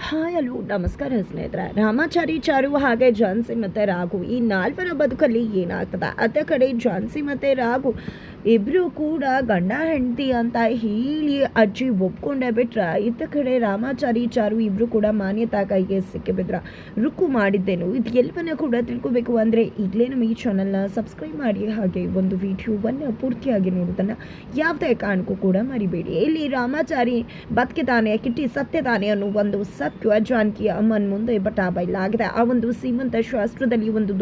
Hi hello ನಮಸ್ಕಾರ ಸ್ನೇಹಿತರೆ. ರಾಮಾಚಾರಿ, ಚಾರು ಹಾಗೆ ಝಾನ್ಸಿ ಮತ್ತು ರಾಘು ಈ ನಾಲ್ವರ ಬದುಕಲ್ಲಿ ಏನಾಗ್ತದೆ? ಅತ್ತ ಕಡೆ ಝಾನ್ಸಿ ಮತ್ತು ರಾಘು ಇಬ್ಬರು ಕೂಡ ಗಂಡ ಹೆಂಡತಿ ಅಂತ ಹೇಳಿ ಅಜ್ಜಿ ಒಪ್ಕೊಂಡೇ ಬಿಟ್ರ. ಇತ್ತ ಕಡೆ ರಾಮಾಚಾರಿ, ಚಾರು ಇಬ್ಬರು ಕೂಡ ಮಾನ್ಯತಾ ಕೈಗೆ ಸಿಕ್ಕಿಬಿದ್ರ. ರುಕ್ಕು ಮಾಡಿದ್ದೇನು ಇದು ಎಲ್ಲವನ್ನ ಕೂಡ ತಿಳ್ಕೊಬೇಕು ಅಂದರೆ ಈಗಲೇ ನಮ್ಮ ಈ ಚಾನಲ್ನ ಸಬ್ಸ್ಕ್ರೈಬ್ ಮಾಡಿ, ಹಾಗೆ ಒಂದು ವಿಡಿಯೋವನ್ನು ಪೂರ್ತಿಯಾಗಿ ನೋಡೋದನ್ನು ಯಾವುದೇ ಕಾರಣಕ್ಕೂ ಕೂಡ ಮರಿಬೇಡಿ. ಇಲ್ಲಿ ರಾಮಾಚಾರಿ ಬದುಕಿದಾನೆ, ಕಿಟ್ಟಿ ಸತ್ಯದಾನೆ ಅನ್ನೋ ಒಂದು ಸತ್ಯ ಜಾನಕಿ ಅಮ್ಮನ ಮುಂದೆ ಬಟಾಬೈಲಾಗಿದೆ. ಆ ಒಂದು ಸೀಮಂತ ಶಾಸ್ತ್ರದಲ್ಲಿ ಒಂದು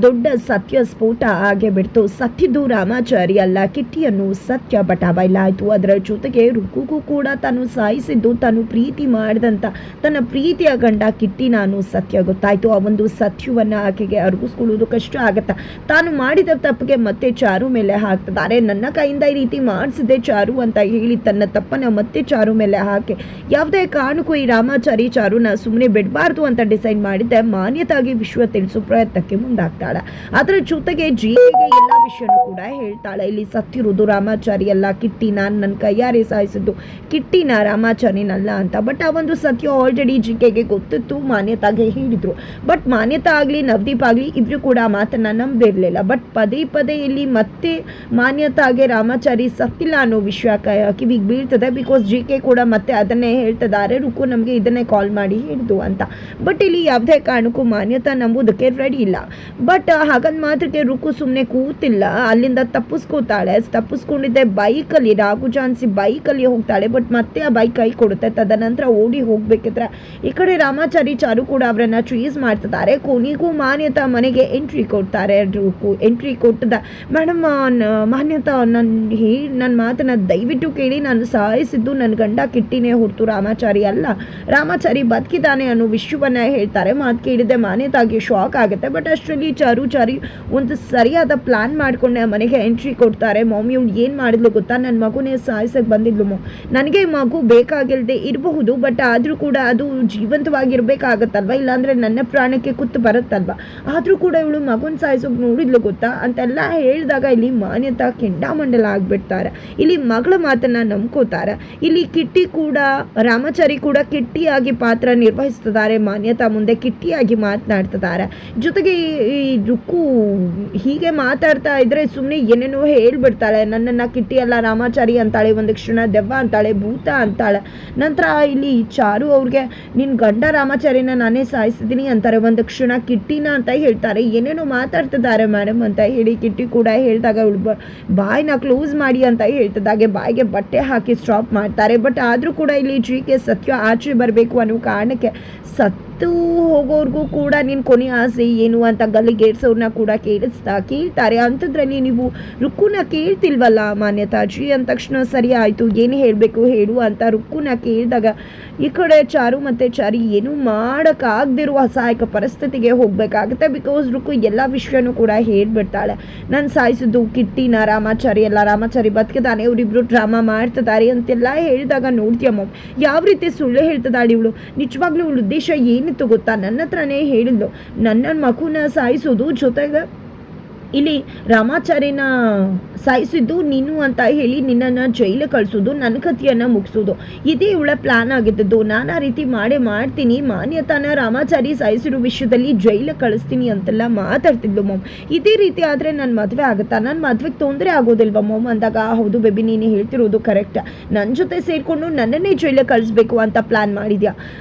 ದೊಡ್ಡ ಸತ್ಯ ಸ್ಫೋಟ ಆಗೇ ಬಿಡ್ತು. ಸತ್ಯದ್ದು ರಾಮಾಚಾರಿ ಅಲ್ಲ, ಕಿಟ್ಟಿಯನ್ನು ಸತ್ಯ ಬಟಾಬೈಲಾಯಿತು. ಅದರ ಜೊತೆಗೆ ರುಕ್ಕುಗೂ ಕೂಡ ತಾನು ಸಾಯಿಸಿದ್ದು ತಾನು ಪ್ರೀತಿ ಮಾಡಿದಂಥ ತನ್ನ ಪ್ರೀತಿಯ ಗಂಡ ಕಿಟ್ಟಿ ನಾನು ಸತ್ಯ ಗೊತ್ತಾಯಿತು. ಆ ಒಂದು ಸತ್ಯವನ್ನು ಆಕೆಗೆ ಅರ್ಗಿಸ್ಕೊಳ್ಳೋದು ಕಷ್ಟ ಆಗತ್ತ. ತಾನು ಮಾಡಿದ ತಪ್ಪಿಗೆ ಮತ್ತೆ ಚಾರು ಮೇಲೆ ಹಾಕ್ತಿದ್ದಾರೆ. ನನ್ನ ಕೈಯಿಂದ ಈ ರೀತಿ ಮಾಡಿಸಿದೆ ಚಾರು ಅಂತ ಹೇಳಿ ತನ್ನ ತಪ್ಪನ್ನು ಮತ್ತೆ ಚಾರು ಮೇಲೆ ಹಾಕಿ ಯಾವುದೇ ಕಾರಣಕ್ಕೂ ಈ ರಾಮಾಚಾರಿ ಚಾರುನ ಸುಮ್ಮನೆ ಬಿಡಬಾರ್ದು ಅಂತ ಡಿಸೈಡ್ ಮಾಡಿದ್ದೆ. ಮಾನ್ಯತಾಗಿ ವಿಶ್ವ ತಿಳಿಸೋ ಪ್ರಯತ್ನಕ್ಕೆ ಮುಂದಾಗ್ತಾಳೆ. ಅದರ ಜೊತೆಗೆ ಜೀವಿಗೆ ಎಲ್ಲ ವಿಷಯನೂ ಕೂಡ ಹೇಳ್ತಾಳೆ. ಇಲ್ಲಿ ಸತ್ತಿರುವುದು ರಾಮಾಚಾರಿ ಅಲ್ಲ, ಕಿಟ್ಟಿ, ನಾನು ನನ್ನ ಕೈಯಾರೆ ಸಾಯಿಸಿದ್ದು ಕಿಟ್ಟಿನ, ರಾಮಾಚಾರಿನಲ್ಲ ಅಂತ. ಬಟ್ ಆ ಒಂದು ಸತ್ಯ ಆಲ್ರೆಡಿ ಜಿಕೆಗೆ ಗೊತ್ತಿತ್ತು, ಮಾನ್ಯತಾಗೆ ಹೇಳಿದ್ರು. ಬಟ್ ಮಾನ್ಯತಾ ಆಗಲಿ ನವದೀಪ್ ಆಗಲಿ ಇಬ್ರು ಕೂಡ ಆ ಮಾತನ್ನ ನಂಬಿರಲಿಲ್ಲ. ಬಟ್ ಪದೇ ಪದೇ ಇಲ್ಲಿ ಮತ್ತೆ ಮಾನ್ಯತಾಗೆ ರಾಮಾಚಾರಿ ಸತ್ತಿಲ್ಲ ಅನ್ನೋ ವಿಷಯ ಕಿವಿಗೆ ಬೀಳ್ತದೆ. ಬಿಕಾಸ್ ಜಿಕೆ ಕೂಡ ಮತ್ತೆ ಅದನ್ನೇ ಹೇಳ್ತಿದ್ದಾರೆ, ರುಕ್ಕು ನಮಗೆ ಇದನ್ನೇ ಕಾಲ್ ಮಾಡಿ ಹೇಳಿದ್ದು ಅಂತ. ಬಟ್ ಇಲ್ಲಿ ಯಾವುದೇ ಕಾರಣಕ್ಕೂ ಮಾನ್ಯತಾ ನಂಬುದಕ್ಕೆ ರೆಡಿ ಇಲ್ಲ. ಬಟ್ ಹಾಗಂದ್ ಮಾತ್ರಕ್ಕೆ ರುಕ್ಕು ಸುಮ್ಮನೆ ಕೂತಿಲ್ಲ, ಅಲ್ಲಿಂದ ತಪ್ಪಿಸ್ಕೊಂಡಿದ್ದೆ ಬೈಕಲ್ಲಿ. ರಾಘು ಝಾನ್ಸಿ ಬೈಕಲ್ಲಿ ಹೋಗ್ತಾಳೆ. ಬಟ್ ಮತ್ತೆ ಆ ಬೈಕ್ ಕೈ ಕೊಡುತ್ತೆ. ತದನಂತರ ಓಡಿ ಹೋಗ್ಬೇಕಿದ್ರೆ ಈ ಕಡೆ ರಾಮಾಚಾರಿ, ಚಾರು ಕೂಡ ಅವರನ್ನ ಚೀಸ್ ಮಾಡ್ತಿದ್ದಾರೆ. ಕೊನೆಗೂ ಮಾನ್ಯತಾ ಮನೆಗೆ ಎಂಟ್ರಿ ಕೊಡ್ತಾರೆ. ರುಕ್ಕು ಎಂಟ್ರಿ ಕೊಟ್ಟದ, ಮೇಡಮ್ ಮಾನ್ಯತಾ ನನ್ನ ಮಾತನ್ನ ದಯವಿಟ್ಟು ಕೇಳಿ, ನಾನು ಸಾಯಿಸಿದ್ದು ನನ್ನ ಗಂಡ ಕಿಟ್ಟಿನೇ ಹೊರತು ರಾಮಾಚಾರಿ ಅಲ್ಲ, ರಾಮಾಚಾರಿ ಬದುಕಿದ್ದಾನೆ ಅನ್ನೋ ವಿಷಯವನ್ನ ಹೇಳ್ತಾರೆ. ಮಾತು ಕೇಳಿದೆ ಮಾನ್ಯತಾಗಿ ಶಾಕ್ ಆಗುತ್ತೆ. ಬಟ್ ಅಷ್ಟರಲ್ಲಿ ಚಾರಿ ಒಂದು ಸರಿಯಾದ ಪ್ಲಾನ್ ಮಾಡ್ಕೊಂಡೆ ಮನೆಗೆ ಎಂಟ್ರಿ ಕೊಡ್ತಾರೆ. ಮಾಮಿ ಇವ್ಳು ಏನು ಮಾಡಿದ್ಲು ಗೊತ್ತಾ, ನನ್ನ ಮಗುನೇ ಸಾಯಿಸಕ್ಕೆ ಬಂದಿದ್ಲು. ನನಗೆ ಮಗು ಬೇಕಾಗಿಲ್ಲದೆ ಇರಬಹುದು, ಬಟ್ ಆದರೂ ಕೂಡ ಅದು ಜೀವಂತವಾಗಿರ್ಬೇಕಾಗತ್ತಲ್ವ, ಇಲ್ಲಾಂದ್ರೆ ನನ್ನ ಪ್ರಾಣಕ್ಕೆ ಕುತ್ತು ಬರುತ್ತಲ್ವ. ಆದರೂ ಕೂಡ ಇವಳು ಮಗುನ ಸಾಯಿಸೋಕೆ ನೋಡಿದ್ಲು ಗೊತ್ತಾ ಅಂತೆಲ್ಲ ಹೇಳಿದಾಗ ಇಲ್ಲಿ ಮಾನ್ಯತಾ ಕೆಂಡಾಮಂಡಲ ಆಗ್ಬಿಡ್ತಾರೆ. ಇಲ್ಲಿ ಮಗಳ ಮಾತನ್ನ ನಂಬ್ಕೋತಾರೆ. ಇಲ್ಲಿ ಕಿಟ್ಟಿ ಕೂಡ, ರಾಮಾಚಾರಿ ಕೂಡ ಕಿಟ್ಟಿಯಾಗಿ ಪಾತ್ರ ನಿರ್ವಹಿಸ್ತಿದ್ದಾರೆ. ಮಾನ್ಯತಾ ಮುಂದೆ ಕಿಟ್ಟಿಯಾಗಿ ಮಾತನಾಡ್ತಿದ್ದಾರೆ. ಜೊತೆಗೆ ಈ ರುಕ್ಕು ಹೀಗೆ ಮಾತಾಡ್ತಾ ಇದ್ರೆ ಸುಮ್ಮನೆ ಏನೇನೋ ಹೇಳ್ಬಿಡ್ತಾಳೆ. ನನ್ನನ್ನು ಕಿಟ್ಟಿ ಅಲ್ಲ ರಾಮಾಚಾರಿ ಅಂತಾಳೆ, ಒಂದು ಕ್ಷಣ ದೆವ್ವ ಅಂತಾಳೆ, ಭೂತ ಅಂತಾಳೆ. ನಂತರ ಇಲ್ಲಿ ಚಾರು ಅವ್ರಿಗೆ ನಿನ್ನ ಗಂಡ ರಾಮಾಚಾರಿನ ನಾನೇ ಸಾಯಿಸಿದ್ದೀನಿ ಅಂತಾರೆ. ಒಂದು ಕ್ಷಣ ಕಿಟ್ಟಿನ ಅಂತ ಹೇಳ್ತಾರೆ. ಏನೇನೋ ಮಾತಾಡ್ತಿದ್ದಾರೆ ಮೇಡಮ್ ಅಂತ ಹೇಳಿ ಕಿಟ್ಟಿ ಕೂಡ ಹೇಳಿದಾಗ ಅವಳು ಬಾಯಿನ ಕ್ಲೋಸ್ ಮಾಡಿ ಅಂತ ಹೇಳ್ತಿದ್ದಾಗೆ ಬಾಯಿಗೆ ಬಟ್ಟೆ ಹಾಕಿ ಸ್ಟಾಪ್ ಮಾಡ್ತಾರೆ. ಬಟ್ ಆದರೂ ಕೂಡ ಇಲ್ಲಿ ಜಿಕೆ ಸತ್ಯ ಆಚೆ ಬರಬೇಕು ಅನ್ನೋ ಕಾರಣಕ್ಕೆ ಸತ್ತು ಹೋಗೋರ್ಗೂ ಕೂಡ ನಿನ್ನ ಕೊನೆ ಆಸೆ ಏನು ಅಂತ ಗಲ್ಲಿಗೇರ್ಸೋರ್ನ ಕೂಡ ಕೇಳ್ತಾರೆ. ಅಂಥದ್ರಲ್ಲಿ ನೀವು ರುಕ್ಕುನ ಕೇಳ್ತಿಲ್ವಲ್ಲ ಮಾನ್ಯತಾಜಿ ಅಂದ ತಕ್ಷಣ ಸರಿ ಆಯಿತು, ಏನು ಹೇಳಬೇಕು ಹೇಳು ಅಂತ ರುಕ್ಕುನ ಕೇಳಿದಾಗ ಈ ಕಡೆ ಚಾರು ಮತ್ತು ಚಾರಿ ಏನೂ ಮಾಡೋಕ್ಕಾಗದಿರುವ ಅಸಹಾಯಕ ಪರಿಸ್ಥಿತಿಗೆ ಹೋಗಬೇಕಾಗುತ್ತೆ. ಬಿಕಾಸ್ ರುಕ್ಕು ಎಲ್ಲ ವಿಷಯನೂ ಕೂಡ ಹೇಳ್ಬಿಡ್ತಾಳೆ. ನಾನು ಸಾಯಿಸಿದ್ದು ಕಿಟ್ಟಿನ, ರಾಮಾಚಾರಿ ಎಲ್ಲ, ರಾಮಾಚಾರಿ ಬದುಕಿದಾನೆ, ಇವರಿಬ್ರು ಡ್ರಾಮಾ ಮಾಡ್ತಿದ್ದಾರೆ ಅಂತೆಲ್ಲ ಹೇಳಿದಾಗ ನೋಡ್ತೀಯಮ್ಮ ಯಾವ ರೀತಿ ಸುಳ್ಳು ಹೇಳ್ತಿದ್ದಾಳೆ ಇವಳು. ನಿಜವಾಗ್ಲೂ ಇವಳು ಉದ್ದೇಶ ಏನಿತ್ತು ಗೊತ್ತಾ, ನನ್ನ ಹತ್ರನೇ ಹೇಳಿದ್ಲು, ನನ್ನ ಮಗುನ ಸಾಯಿಸೋದು, ಜೊತೆಗೆ ಇಲ್ಲಿ ರಾಮಾಚಾರಿನ ಸಾಯಿಸಿದ್ದು ನೀನು ಅಂತ ಹೇಳಿ ನಿನ್ನನ್ನು ಜೈಲಿಗೆ ಕಳಿಸೋದು, ನನ್ನ ಕಥೆಯನ್ನು ಮುಗಿಸೋದು, ಇದೇ ಇವಳ ಪ್ಲಾನ್ ಆಗಿದ್ದದ್ದು. ನಾನು ಆ ರೀತಿ ಮಾಡ್ತೀನಿ, ಮಾನ್ಯತಾನ ರಾಮಾಚಾರಿ ಸಾಯಿಸಿರೋ ವಿಷಯದಲ್ಲಿ ಜೈಲಿಗೆ ಕಳಿಸ್ತೀನಿ ಅಂತೆಲ್ಲ ಮಾತಾಡ್ತಿದ್ಲು ಮಾಮ್. ಇದೇ ರೀತಿ ಆದರೆ ನನ್ನ ಮದುವೆ ಆಗುತ್ತಾ, ನನ್ನ ಮದುವೆಗೆ ತೊಂದರೆ ಆಗೋದಿಲ್ವ ಮಾಮ್ ಅಂದಾಗ, ಹೌದು ಬೇಬಿ ನೀನು ಹೇಳ್ತಿರೋದು ಕರೆಕ್ಟ್, ನನ್ನ ಜೊತೆ ಸೇರಿಕೊಂಡು ನನ್ನನ್ನೇ ಜೈಲಿಗೆ ಕಳಿಸ್ಬೇಕು ಅಂತ ಪ್ಲಾನ್ ಮಾಡಿದ್ಯಾ,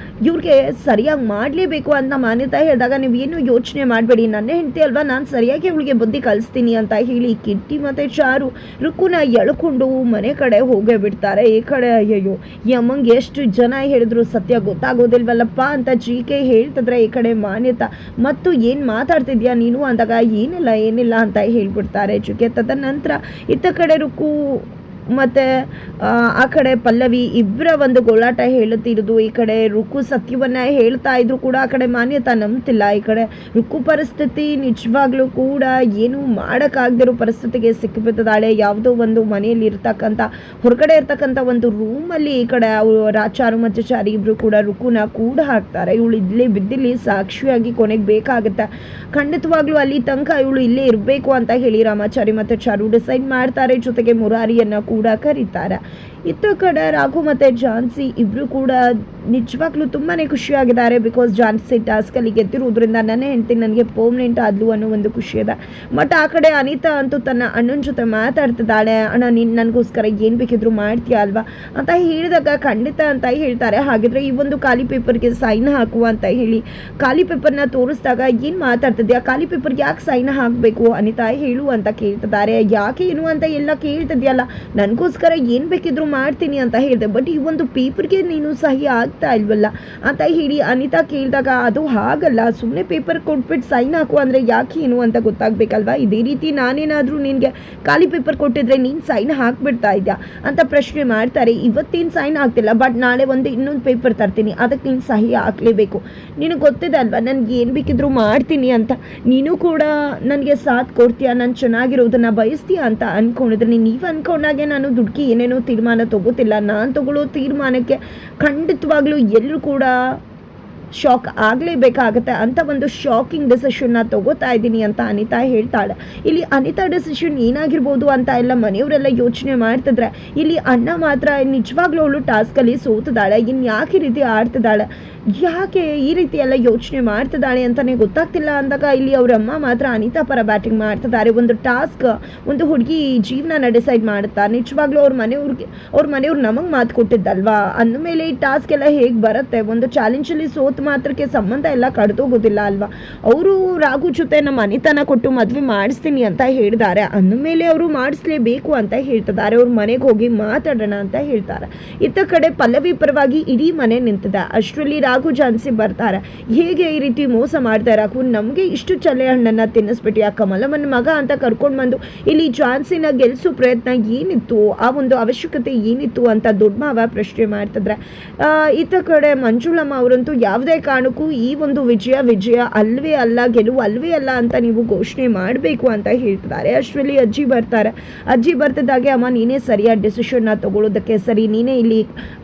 ಇವ್ರಿಗೆ ಸರಿಯಾಗಿ ಮಾಡಲೇಬೇಕು ಅಂತ ಮಾನ್ಯತಾ ಹೇಳಿದಾಗ ನೀವೇನು ಯೋಚನೆ ಮಾಡಬೇಡಿ, ನನ್ನ ಹೆಂಡತಿ ಅಲ್ವಾ, ನಾನು ಸರಿಯಾಗಿ ಇವಳಿಗೆ ಬುದ್ಧಿ ಕಲಿಸ್ತೀನಿ ಅಂತ ಹೇಳಿ ಕಿಟ್ಟಿ ಮತ್ತು ಚಾರು ರುಕ್ಕುನ ಎಳ್ಕೊಂಡು ಮನೆ ಕಡೆ ಹೋಗೇ ಬಿಡ್ತಾರೆ. ಈ ಕಡೆ ಅಯ್ಯೋ ಈ ಅಮ್ಮಂಗೆ ಎಷ್ಟು ಜನ ಹೇಳಿದ್ರು ಸತ್ಯ ಗೊತ್ತಾಗೋದಿಲ್ವಲ್ಲಪ್ಪ ಅಂತ ಜಿಕೆ ಹೇಳ್ತಿದ್ರೆ, ಈ ಕಡೆ ಮಾನ್ಯತಾ ಮತ್ತು ಏನು ಮಾತಾಡ್ತಿದ್ಯಾ ನೀನು ಅಂದಾಗ ಏನಿಲ್ಲ ಅಂತ ಹೇಳ್ಬಿಡ್ತಾರೆ ಜಿಕೆ. ತದನಂತರ ಇತ್ತ ಕಡೆ ರುಕ್ಕು ಮತ್ತು ಆ ಕಡೆ ಪಲ್ಲವಿ ಇಬ್ಬರ ಒಂದು ಗೋಳಾಟ ಹೇಳುತ್ತಿರೋದು. ಈ ಕಡೆ ರುಕ್ಕು ಸತ್ಯವನ್ನು ಹೇಳ್ತಾ ಇದ್ರು ಕೂಡ ಆ ಕಡೆ ಮಾನ್ಯತಾ ನಂಬ್ತಿಲ್ಲ. ಈ ಕಡೆ ರುಕ್ಕು ಪರಿಸ್ಥಿತಿ ನಿಜವಾಗ್ಲೂ ಕೂಡ ಏನು ಮಾಡೋಕ್ಕಾಗದಿರೋ ಪರಿಸ್ಥಿತಿಗೆ ಸಿಕ್ಕಿಬಿಟ್ಟಿದ್ದಾಳೆ. ಯಾವುದೋ ಒಂದು ಮನೆಯಲ್ಲಿ ಇರ್ತಕ್ಕಂಥ, ಹೊರಗಡೆ ಇರ್ತಕ್ಕಂಥ ಒಂದು ರೂಮಲ್ಲಿ ಈ ಕಡೆ ಚಾರು ಮತ್ತು ಚಾರಿ ಇಬ್ಬರು ಕೂಡ ರುಕ್ಕುನ ಕೂಡ ಹಾಕ್ತಾರೆ. ಇವಳು ಇಲ್ಲೇ ಬಿದ್ದಿಲ್ಲಿ ಸಾಕ್ಷಿಯಾಗಿ ಕೊನೆಗೆ ಬೇಕಾಗುತ್ತೆ. ಖಂಡಿತವಾಗ್ಲೂ ಅಲ್ಲಿ ತನಕ ಇವಳು ಇಲ್ಲೇ ಇರಬೇಕು ಅಂತ ಹೇಳಿ ರಾಮಾಚಾರಿ ಮತ್ತು ಚಾರು ಡಿಸೈಡ್ ಮಾಡ್ತಾರೆ. ಜೊತೆಗೆ ಮುರಾರಿಯನ್ನು ಕೂಡ ಕರೀತಾರೆ. ಇತ್ತ ಕಡೆ ರಾಘು ಮತ್ತು ಝಾನ್ಸಿ ಇಬ್ಬರು ಕೂಡ ನಿಜವಾಗ್ಲೂ ತುಂಬಾ ಖುಷಿಯಾಗಿದ್ದಾರೆ. ಬಿಕಾಸ್ ಝಾನ್ಸಿ ಟಾಸ್ಕಲ್ಲಿ ಗೆದ್ದಿರೋದ್ರಿಂದ ನನ್ನ ಹೆಂಡತಿ ನನಗೆ ಪರ್ಮನೆಂಟ್ ಆದ್ಲು ಅನ್ನೋ ಒಂದು ಖುಷಿ ಇದೆ. ಬಟ್ ಆ ಕಡೆ ಅನಿತಾ ಅಂತೂ ತನ್ನ ಅಣ್ಣನ ಜೊತೆ ಮಾತಾಡ್ತಿದ್ದಾಳೆ. ಅಣ್ಣ ನೀನು ನನಗೋಸ್ಕರ ಏನು ಬೇಕಿದ್ರು ಮಾಡ್ತೀಯ ಅಲ್ವಾ ಅಂತ ಹೇಳಿದಾಗ ಖಂಡಿತ ಅಂತ ಹೇಳ್ತಾರೆ. ಹಾಗಿದ್ರೆ ಈ ಒಂದು ಖಾಲಿ ಪೇಪರ್ಗೆ ಸೈನ್ ಹಾಕುವ ಅಂತ ಹೇಳಿ ಖಾಲಿ ಪೇಪರ್ನ ತೋರಿಸಿದಾಗ ಏನು ಮಾತಾಡ್ತಿದ್ಯಾ, ಖಾಲಿ ಪೇಪರ್ಗೆ ಯಾಕೆ ಸೈನ್ ಹಾಕಬೇಕು ಅನಿತಾ ಹೇಳು ಅಂತ ಕೇಳ್ತಿದ್ದಾರೆ. ಯಾಕೆ ಏನು ಅಂತ ಎಲ್ಲ ಕೇಳ್ತಿದ್ಯಲ್ಲ, ನನಗೋಸ್ಕರ ಏನು ಬೇಕಿದ್ರು ಮಾಡ್ತೀನಿ ಅಂತ ಹೇಳಿದೆ, ಬಟ್ ಈ ಒಂದು ಪೇಪರ್ಗೆ ನೀನು ಸಹಿ ಆಗ್ತಾ ಇಲ್ವಲ್ಲ ಅಂತ ಹೇಳಿ ಅನಿತಾ ಕೇಳಿದಾಗ ಅದು ಹಾಗಲ್ಲ, ಸುಮ್ಮನೆ ಪೇಪರ್ ಕೊಟ್ಬಿಟ್ಟು ಸೈನ್ ಹಾಕು ಅಂದರೆ ಯಾಕೆ ಏನು ಅಂತ ಗೊತ್ತಾಗಬೇಕಲ್ವಾ. ಇದೇ ರೀತಿ ನಾನೇನಾದರೂ ನಿನಗೆ ಖಾಲಿ ಪೇಪರ್ ಕೊಟ್ಟಿದ್ರೆ ನೀನು ಸೈನ್ ಹಾಕ್ಬಿಡ್ತಾ ಇದ್ಯಾ ಅಂತ ಪ್ರಶ್ನೆ ಮಾಡ್ತಾರೆ. ಇವತ್ತೇನು ಸೈನ್ ಆಗ್ತಿಲ್ಲ, ಬಟ್ ನಾಳೆ ಇನ್ನೊಂದು ಪೇಪರ್ ತರ್ತೀನಿ, ಅದಕ್ಕೆ ನೀನು ಸಹಿ ಹಾಕಲೇಬೇಕು. ನಿನಗೆ ಗೊತ್ತಿದೆ ಅಲ್ವಾ ನನಗೆ ಏನು ಬೇಕಿದ್ರು ಮಾಡ್ತೀನಿ ಅಂತ, ನೀನು ಕೂಡ ನನಗೆ ಸಾಥ್ ಕೊಡ್ತೀಯಾ, ನಾನು ಚೆನ್ನಾಗಿರೋದನ್ನು ಬಯಸ್ತೀಯಾ ಅಂತ ಅಂದ್ಕೊಂಡಿದ್ರೆ ನೀವು ಅಂದ್ಕೊಂಡಾಗೆ ನಾನು ದುಡ್ಕಿ ಏನೇನೋ ತೀರ್ಮಾನ ತಗೋತಿಲ್ಲ. ನಾನು ತಗೊಳ್ಳೋ ತೀರ್ಮಾನಕ್ಕೆ ಖಂಡಿತವಾಗ್ಲೂ ಎಲ್ಲರೂ ಕೂಡ ಶಾಕ್ ಆಗಲೇಬೇಕಾಗತ್ತೆ ಅಂತ ಒಂದು ಶಾಕಿಂಗ್ ಡಿಸಿಷನ್ನ ತಗೋತಾ ಇದ್ದೀನಿ ಅಂತ ಅನಿತಾ ಹೇಳ್ತಾಳೆ. ಇಲ್ಲಿ ಅನಿತಾ ಡಿಸಿಷನ್ ಏನಾಗಿರ್ಬೋದು ಅಂತ ಎಲ್ಲ ಮನೆಯವರೆಲ್ಲ ಯೋಚನೆ ಮಾಡ್ತಿದ್ರೆ ಇಲ್ಲಿ ಅಣ್ಣ ಮಾತ್ರ ನಿಜವಾಗ್ಲೂ ಅವಳು ಟಾಸ್ಕಲ್ಲಿ ಸೋತಿದ್ದಾಳೆ, ಇನ್ನು ಯಾಕೆ ಈ ರೀತಿ ಆಡ್ತಿದ್ದಾಳೆ, ಯಾಕೆ ಈ ರೀತಿ ಎಲ್ಲ ಯೋಚನೆ ಮಾಡ್ತಿದ್ದಾಳೆ ಅಂತಲೇ ಗೊತ್ತಾಗ್ತಿಲ್ಲ ಅಂದಾಗ ಇಲ್ಲಿ ಅವರಮ್ಮ ಮಾತ್ರ ಅನಿತಾ ಪರ ಬ್ಯಾಟಿಂಗ್ ಮಾಡ್ತಿದ್ದಾರೆ. ಒಂದು ಟಾಸ್ಕ್ ಒಂದು ಹುಡುಗಿ ಜೀವನ ಡಿಸೈಡ್ ಮಾಡುತ್ತಾ, ನಿಜವಾಗ್ಲೂ ಅವ್ರ ಮನೆಯವ್ರು ನಮಗೆ ಮಾತು ಕೊಟ್ಟಿದ್ದಲ್ವಾ ಅಂದಮೇಲೆ ಈ ಟಾಸ್ಕ್ ಎಲ್ಲ ಹೇಗೆ ಬರುತ್ತೆ, ಒಂದು ಚಾಲೆಂಜಲ್ಲಿ ಸೋತು ಮಾತ್ರಕ್ಕೆ ಸಂಬಂಧ ಎಲ್ಲ ಕಡ್ದೋಗೋದಿಲ್ಲ ಅಲ್ವಾ. ಅವರು ರಾಘು ಜೊತೆ ನಮ್ಮ ಅನಿತಾನ ಕೊಟ್ಟು ಮದುವೆ ಮಾಡಿಸ್ತೀನಿ ಅಂತ ಹೇಳಿದ್ದಾರೆ, ಅಂದಮೇಲೆ ಅವರು ಮಾಡಿಸ್ಲೇಬೇಕು ಅಂತ ಹೇಳ್ತಿದ್ದಾರೆ. ಅವ್ರ ಮನೆಗೆ ಹೋಗಿ ಮಾತಾಡೋಣ ಅಂತ ಹೇಳ್ತಾರೆ. ಇತ್ತ ಕಡೆ ಪಲ್ಲವಿ ಪರವಾಗಿ ಇಡೀ ಮನೆ ನಿಂತಿದೆ. ಅಷ್ಟರಲ್ಲಿ ರಾಘು ಝಾನ್ಸಿ ಬರ್ತಾರೆ. ಹೇಗೆ ಈ ರೀತಿ ಮೋಸ ಮಾಡ್ತಾ ರಾಘು, ನಮಗೆ ಇಷ್ಟು ಚಲೆ ಹಣ್ಣನ್ನು ತಿನ್ನಿಸ್ಬಿಟ್ಟು ಆ ಕಮಲಮ್ಮನ ಮಗ ಅಂತ ಕರ್ಕೊಂಡು ಬಂದು ಇಲ್ಲಿ ಝಾನ್ಸಿನ ಗೆಲ್ಲಿಸೋ ಪ್ರಯತ್ನ ಏನಿತ್ತು, ಆ ಒಂದು ಅವಶ್ಯಕತೆ ಏನಿತ್ತು ಅಂತ ದೊಡ್ಡ ಮಾವ ಪ್ರಶ್ನೆ ಮಾಡ್ತಿದ್ರೆ. ಇತ್ತ ಕಡೆ ಮಂಜುಳಮ್ಮ ಅವರಂತೂ ಯಾವುದೇ ಕಾರಣಕ್ಕೂ ಈ ಒಂದು ವಿಜಯ ಅಲ್ವೇ ಅಲ್ಲ, ಗೆಲುವು ಅಲ್ವೇ ಅಲ್ಲ ಅಂತ ನೀವು ಘೋಷಣೆ ಮಾಡಬೇಕು ಅಂತ ಹೇಳ್ತಿದ್ದಾರೆ. ಅಷ್ಟರಲ್ಲಿ ಅಜ್ಜಿ ಬರ್ತಾರೆ. ಅಜ್ಜಿ ಬರ್ತಿದ್ದಾಗೆ ಅಮ್ಮ ನೀನೇ ಸರಿಯಾದ ಡಿಸಿಷನ್ನ ತಗೊಳ್ಳೋದಕ್ಕೆ ಸರಿ, ನೀನೇ ಇಲ್ಲಿ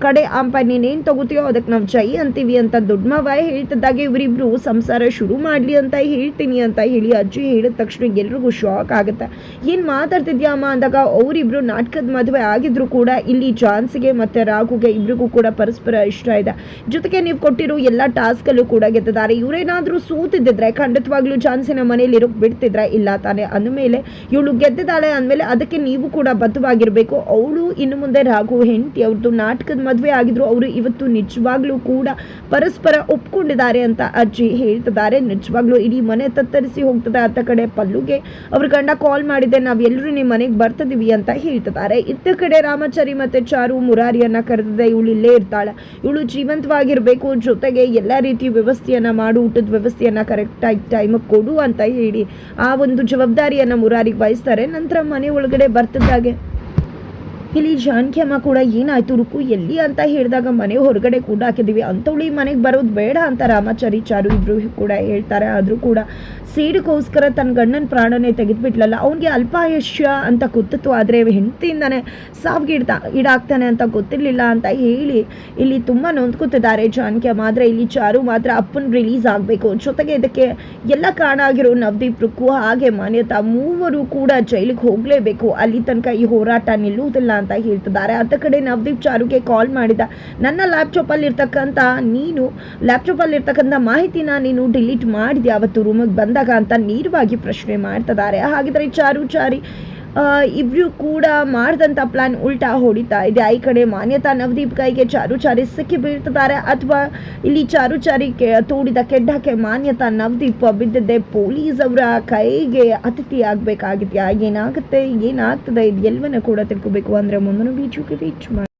ಕಡೆ ಅಂಪೈರ್, ನೀನೇನು ತಗೋತೀಯೋ ಅದಕ್ಕೆ ನಾವು ಜೈ ಅಂತೀವಿ ಅಂತ ದೊಡ್ಡ ಮಾವ ಹೇಳ್ತಿದ್ದಾಗೆ ಇವರಿಬ್ರು ಸಂಸಾರ ಶುರು ಮಾಡಲಿ ಅಂತ ಹೇಳ್ತೀನಿ ಅಂತ ಹೇಳಿ ಅಜ್ಜಿ ಹೇಳಿದ ತಕ್ಷಣ ಎಲ್ರಿಗೂ ಶಾಕ್ ಆಗುತ್ತೆ. ಏನು ಮಾತಾಡ್ತಿದ್ಯಾ ಅಮ್ಮ ಅಂದಾಗ ಅವರಿಬ್ರು ನಾಟಕದ ಮದುವೆ ಆಗಿದ್ರು ಕೂಡ ಇಲ್ಲಿ ಝಾನ್ಸಿಗೆ ಮತ್ತು ರಾಘುಗೆ ಇಬ್ರಿಗೂ ಕೂಡ ಪರಸ್ಪರ ಇಷ್ಟ ಇದೆ. ಜೊತೆಗೆ ನೀವು ಕೊಟ್ಟಿರೋ ಎಲ್ಲ ಟಾಸ್ಕಲ್ಲೂ ಕೂಡ ಗೆದ್ದಿದ್ದಾರೆ. ಇವರೇನಾದರೂ ಸೋತಿದ್ದಿದ್ರೆ ಖಂಡಿತವಾಗ್ಲೂ ಝಾನ್ಸಿನ ಮನೇಲಿ ಇರೋಕೆ ಬಿಡ್ತಿದ್ರೆ ಇಲ್ಲ ತಾನೆ. ಅಂದಮೇಲೆ ಇವಳು ಗೆದ್ದಿದ್ದಾಳೆ ಅಂದಮೇಲೆ ಅದಕ್ಕೆ ನೀವು ಕೂಡ ಬದ್ಧವಾಗಿರಬೇಕು. ಅವಳು ಇನ್ನು ಮುಂದೆ ರಾಘು ಹೆಂಡತಿ, ಅವ್ರದ್ದು ನಾಟಕದ ಮದುವೆ ಆಗಿದ್ರು, ಅವರು ಇವತ್ತು ನಿಜವಾಗ್ಲೂ ಕೂಡ ಪರಸ್ಪರ ಒಪ್ಕೊಂಡಿದ್ದಾರೆ ಅಂತ ಅಜ್ಜಿ ಹೇಳ್ತಿದ್ದಾರೆ. ನಿಜವಾಗ್ಲೂ ಇಡೀ ಮನೆ ತತ್ತರಿಸಿ ಹೋಗ್ತದೆ. ಅತ್ತ ಕಡೆ ಪಲ್ಲುಗೆ ಅವ್ರ ಗಂಡ ಕಾಲ್ ಮಾಡಿದೆ, ನಾವೆಲ್ಲರೂ ನಿಮ್ಮ ಮನೆಗೆ ಬರ್ತಿದೀವಿ ಅಂತ ಹೇಳ್ತಿದ್ದಾರೆ. ಇತ್ತ ಕಡೆ ರಾಮಾಚಾರಿ ಮತ್ತೆ ಚಾರು ಮುರಾರಿಯನ್ನ ಕರೆದಿದೆ. ಇವಳು ಇಲ್ಲೇ ಇರ್ತಾಳೆ, ಇವಳು ಜೀವಂತವಾಗಿರಬೇಕು, ಜೊತೆಗೆ ಎಲ್ಲ ರೀತಿಯ ವ್ಯವಸ್ಥೆಯನ್ನು ಮಾಡು, ಊಟದ ವ್ಯವಸ್ಥೆಯನ್ನು ಕರೆಕ್ಟಾಗಿ ಟೈಮಿಗೆ ಕೊಡು ಅಂತ ಹೇಳಿ ಆ ಒಂದು ಜವಾಬ್ದಾರಿಯನ್ನು ಮುರಾರಿಗೆ ವಹಿಸ್ತಾರೆ. ನಂತರ ಮನೆ ಒಳಗಡೆ ಬರ್ತಿದ್ದಾಗೆ ಇಲ್ಲಿ ಜಾನಕಿ ಅಮ್ಮ ಕೂಡ ಏನಾಯ್ತು ರುಕು ಎಲ್ಲಿ ಅಂತ ಹೇಳಿದಾಗ ಮನೆ ಹೊರಗಡೆ ಕೂಡ ಹಾಕಿದ್ದೀವಿ, ಅಂಥವಳು ಮನೆಗೆ ಬರೋದು ಬೇಡ ಅಂತ ರಾಮಾಚಾರಿ ಚಾರು ಇಬ್ರು ಕೂಡ ಹೇಳ್ತಾರೆ. ಆದರೂ ಕೂಡ ಸೇಡಿಗೋಸ್ಕರ ತನ್ನ ಗಂಡನ ಪ್ರಾಣನೇ ತೆಗೆದುಬಿಟ್ಲಲ್ಲ, ಅವನಿಗೆ ಅಲ್ಪಾಯುಷ್ಯ ಅಂತ ಗೊತ್ತಿತ್ತು, ಆದರೆ ಹೆಂಡತಿಯಿಂದಾನೆ ಸಾವಿಗೆ ಈಡಾಗ್ತಾನೆ ಅಂತ ಗೊತ್ತಿರಲಿಲ್ಲ ಅಂತ ಹೇಳಿ ಇಲ್ಲಿ ತುಂಬ ನೊಂದ್ಕೊತಿದ್ದಾರೆ ಜಾನಕಿ ಅಮ್ಮ. ಆದರೆ ಇಲ್ಲಿ ಚಾರು ಮಾತ್ರ ಅಪ್ಪನ ರಿಲೀಸ್ ಆಗಬೇಕು, ಜೊತೆಗೆ ಇದಕ್ಕೆ ಎಲ್ಲ ಕಾರಣ ಆಗಿರೋ ನವದೀಪ್, ರುಕ್ಕು ಹಾಗೆ ಮಾನ್ಯತಾ ಮೂವರು ಕೂಡ ಜೈಲಿಗೆ ಹೋಗಲೇಬೇಕು, ಅಲ್ಲಿ ತನಕ ಈ ಹೋರಾಟ ನಿಲ್ಲುವುದಿಲ್ಲ ಅಂತ ಹೇಳ್ತಿದ್ದಾರೆ. ಅತ್ತ ಕಡೆ ನವದೀಪ್ ಚಾರುಗೆ ಕಾಲ್ ಮಾಡಿದ, ನನ್ನ ಲ್ಯಾಪ್ಟಾಪಲ್ಲಿ ಇರ್ತಕ್ಕಂಥ ಮಾಹಿತಿನ ನೀನು ಡಿಲೀಟ್ ಮಾಡಿದ್ಯಾ ಅವತ್ತು ರೂಮಿಗೆ ಬಂದಾಗ ಅಂತ ನೇರವಾಗಿ ಪ್ರಶ್ನೆ ಮಾಡ್ತಿದ್ದಾರೆ. ಹಾಗಿದ್ರೆ ಚಾರಿ ಇಬ್ರು ಕೂಡ ಮಾಡಿದಂಥ ಪ್ಲಾನ್ ಉಲ್ಟಾ ಹೊಡಿತಾ ಇದೆ. ಈ ಕಡೆ ಮಾನ್ಯತಾ ನವದೀಪ್ ಕೈಗೆ ಚಾರಿ ಸಿಕ್ಕಿ ಬೀಳ್ತಿದ್ದಾರೆ, ಅಥವಾ ಇಲ್ಲಿ ಚಾರಿ ತೋಡಿದ ಕೆಡ್ಡಕ್ಕೆ ಮಾನ್ಯತಾ ನವದೀಪ್ ಬಿದ್ದಿದ್ದೆ ಪೊಲೀಸ್ ಅವರ ಕೈಗೆ ಅತಿಥಿ ಆಗಬೇಕಾಗಿದೆಯಾ, ಏನಾಗ್ತದೆ ಇದು ಎಲ್ಲವನ್ನ ಕೂಡ ತಿಳ್ಕೋಬೇಕು ಅಂದರೆ ಮುಂದಿನ ವಿಡಿಯೋಗೆ ವೇಟ್ ಮಾಡಿ.